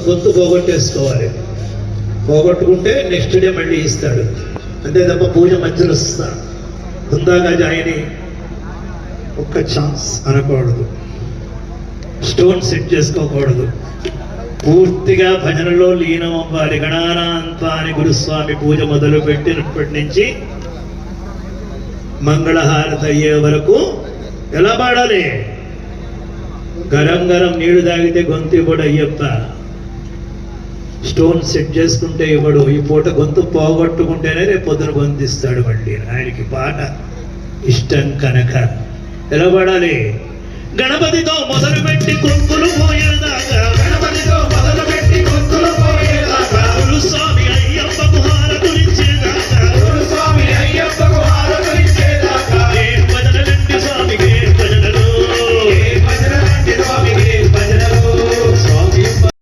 గొంతు పోగొట్టేసుకోవాలి. పోగొట్టుకుంటే next day మళ్ళీ ఇస్తాడు. అంతే తప్ప పూజ మధ్యలో వస్తాడు. హుందాగా జాయిని ఒక్క ఛాన్స్ అనకూడదు, స్టోన్ సెట్ చేసుకోకూడదు. పూర్తిగా భజనలో లీనం అవ్వాలి. గణానాంతాని గురుస్వామి పూజ మొదలు పెట్టినప్పటి నుంచి మంగళహారతి అయ్యే వరకు ఎలా పాడాలి? గరం గరం నీళ్లు తాగితే గొంతు ఇవ్వడు అయ్యప్ప. స్టోన్ సెట్ చేసుకుంటే ఇవ్వడు. ఈ పూట గొంతు పోగొట్టుకుంటేనే రేపు పొద్దున గొంతు ఇస్తాడు. మళ్ళీ ఆయనకి పాట ఇష్టం కనుక ఎలా పాడాలి? గణపతితో మొదలుపెట్టి కుంకులు పోయేదాకా, గణపతితో